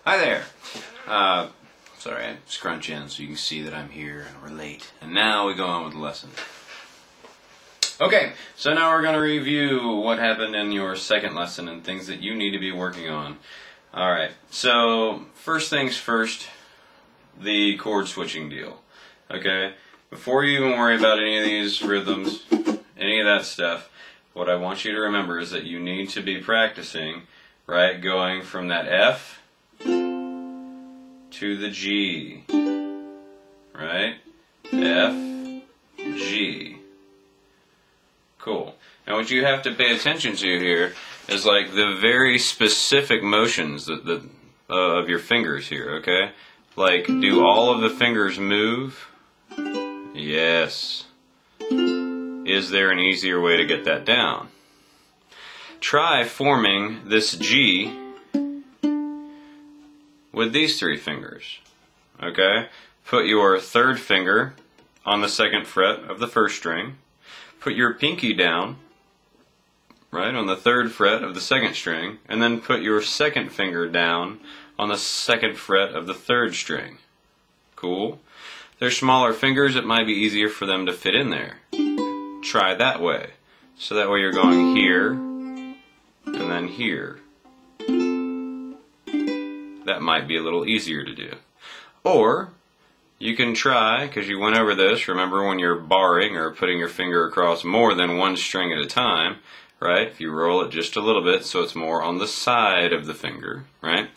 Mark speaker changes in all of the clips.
Speaker 1: Hi there. Sorry, I scrunch in so you can see that I'm here and we're late. And now we go on with the lesson. Okay, so now we're going to review what happened in your second lesson and things that you need to be working on. Alright, so first things first, the chord switching deal. Okay, before you even worry about any of these rhythms, any of that stuff, what I want you to remember is that you need to be practicing, right, going from that F to the G, right? F, G. Cool. Now what you have to pay attention to here is like the very specific motions of your fingers here, okay? Like, do all of the fingers move? Yes. Is there an easier way to get that down? Try forming this G with these three fingers, okay? Put your third finger on the second fret of the first string. Put your pinky down, right, on the third fret of the second string, and then put your second finger down on the second fret of the third string. Cool? They're smaller fingers, it might be easier for them to fit in there. Try that way. So that way you're going here, and then here. That might be a little easier to do. Or you can try, because you went over this, remember when you're barring or putting your finger across more than one string at a time, right? If you roll it just a little bit so it's more on the side of the finger, right?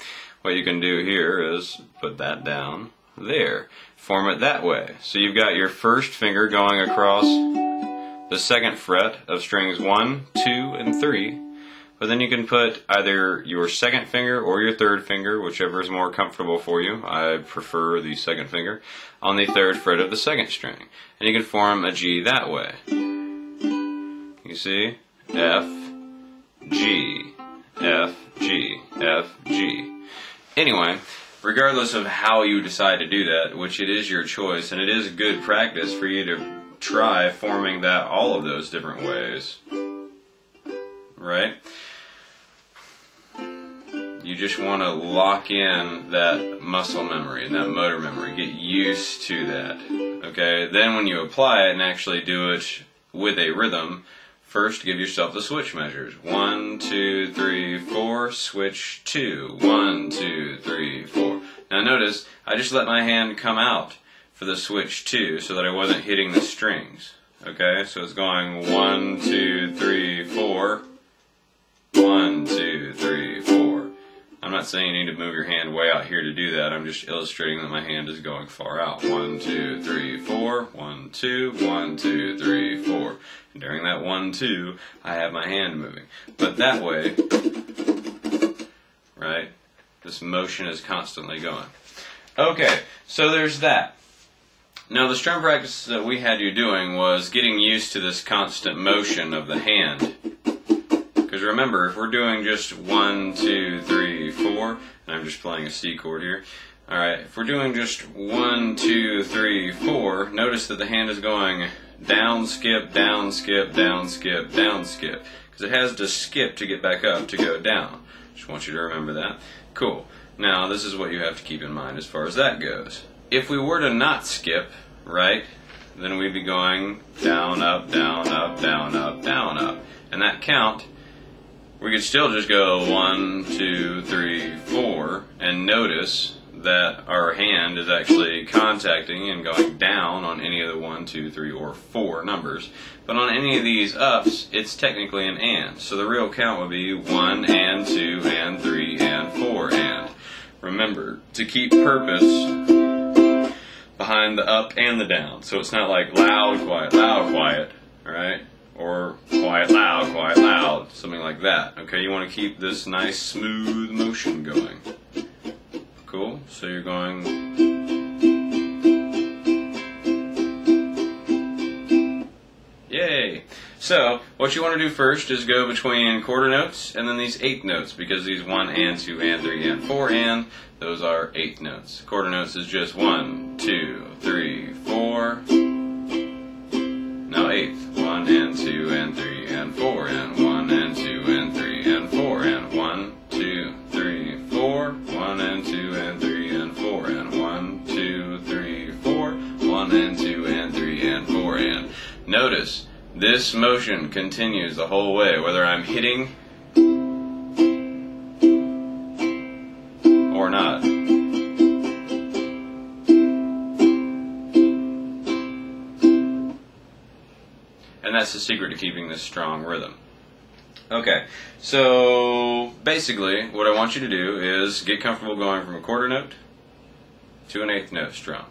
Speaker 1: What you can do here is put that down there. Form it that way. So you've got your first finger going across the second fret of strings 1, 2, and 3. But then you can put either your second finger or your third finger, whichever is more comfortable for you. I prefer the second finger, on the third fret of the second string. And you can form a G that way. You see? F, G, F, G, F, G. Anyway, regardless of how you decide to do that, which it is your choice, and it is good practice for you to try forming that all of those different ways. Right? You just want to lock in that muscle memory and that motor memory. Get used to that. Okay? Then when you apply it and actually do it with a rhythm, first give yourself the switch measures. 1, 2, 3, 4, switch 2. 1, 2, 3, 4. Now notice, I just let my hand come out for the switch 2 so that I wasn't hitting the strings. Okay? So it's going 1, 2, 3, 4. 1, 2, 3, 4. I'm not saying you need to move your hand way out here to do that. I'm just illustrating that my hand is going far out. 1, 2, 3, 4. 1, 2. 1, 2, 3, 4. And during that 1, 2, I have my hand moving. But that way, right, this motion is constantly going. Okay, so there's that. Now the strum practice that we had you doing was getting used to this constant motion of the hand. Because remember, if we're doing just 1, 2, 3, 4, and I'm just playing a C chord here. Alright, if we're doing just 1, 2, 3, 4, notice that the hand is going down, skip, down, skip, down, skip, down, skip. Because it has to skip to get back up to go down. Just want you to remember that. Cool. Now, this is what you have to keep in mind as far as that goes. If we were to not skip, right, then we'd be going down, up, down, up, down, up, down, up. And that count, we could still just go 1, 2, 3, 4, and notice that our hand is actually contacting and going down on any of the 1, 2, 3, or 4 numbers. But on any of these ups, it's technically an and. So the real count would be 1, and 2, and 3, and 4, and. Remember to keep purpose behind the up and the down. So it's not like loud, quiet, alright? Or quiet, loud, something like that. Okay, you want to keep this nice smooth motion going. Cool? So you're going. Yay! So, what you want to do first is go between quarter notes and then these eighth notes, because these 1 and 2 and 3 and 4 and, those are eighth notes. Quarter notes is just 1, 2, 3, 4. Now eighth. 1 and 2 and 3 and 4 and 1 and 2 and 3 and 4 and 1, 2, 3, 4, 1 and 2 and 3 and 4 and 1, 2, 3, 4, 1 and 2 and 3 and 4 and. Notice this motion continues the whole way, whether I'm hitting or not. And that's the secret to keeping this strong rhythm. Okay, so basically what I want you to do is get comfortable going from a quarter note to an eighth note strum.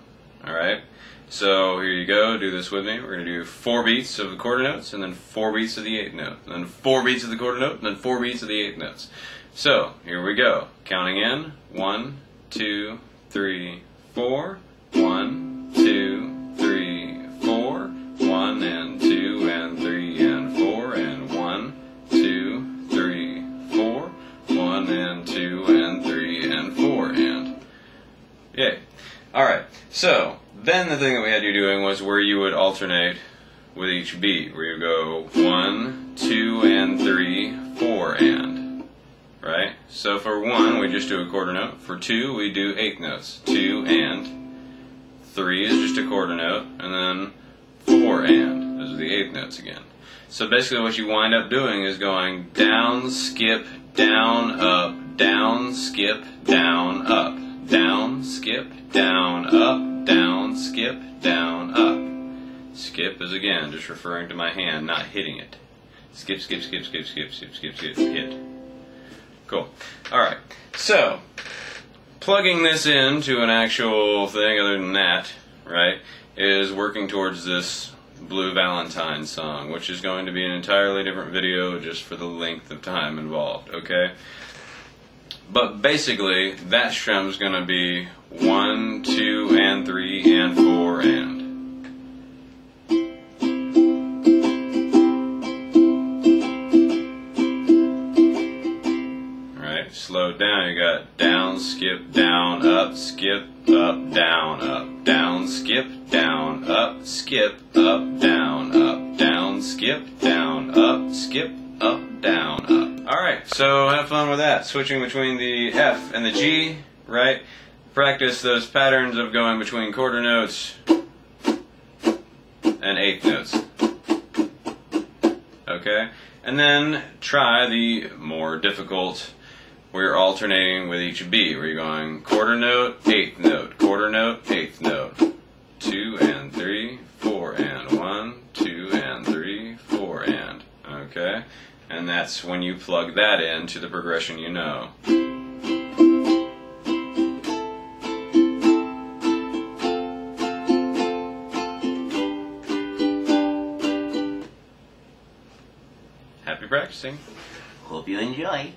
Speaker 1: Alright, so here you go, do this with me. We're going to do 4 beats of the quarter notes, and then 4 beats of the eighth note, and then 4 beats of the quarter note, and then 4 beats of the eighth notes. So here we go, counting in 1, 2, 3, 4, 1, 2, 3, 4, 1 and 2 and 3 and 4 and 1, 2, 3, 4, 1 and 2 and 3 and 4 and. Yay. Alright, so then the thing that we had you doing was where you would alternate with each beat, where you go 1, 2 and 3, 4 and. Right? So for 1 we just do a quarter note, for 2 we do eighth notes, 2 and, 3 is just a quarter note, and then 4 and. Those are the eighth notes again. So basically what you wind up doing is going down, skip, down, up, down, skip, down, up, down, skip, down, up, down, skip, down, up. Skip is again just referring to my hand, not hitting it. Skip, skip, skip, skip, skip, skip, skip, skip, hit. Cool. Alright, so plugging this into an actual thing other than that, right, is working towards this Blue Valentine song, which is going to be an entirely different video just for the length of time involved, okay? But basically, that strum is going to be 1, 2, and 3, and 4, and. Alright, slow down. You got down, skip, down, up, skip, up, down, up, down, skip, down, up, skip, up, down, skip, down, up, skip, up, down, up. Alright, so have fun with that. Switching between the F and the G, right? Practice those patterns of going between quarter notes and eighth notes. Okay? And then try the more difficult where you're alternating with each beat, where you're going quarter note, eighth note, quarter note, eighth note, 2 and 3, 4 and 1, 2 and 3, 4 and. Okay? And that's when you plug that into the progression you know. Happy practicing.
Speaker 2: Hope you enjoy.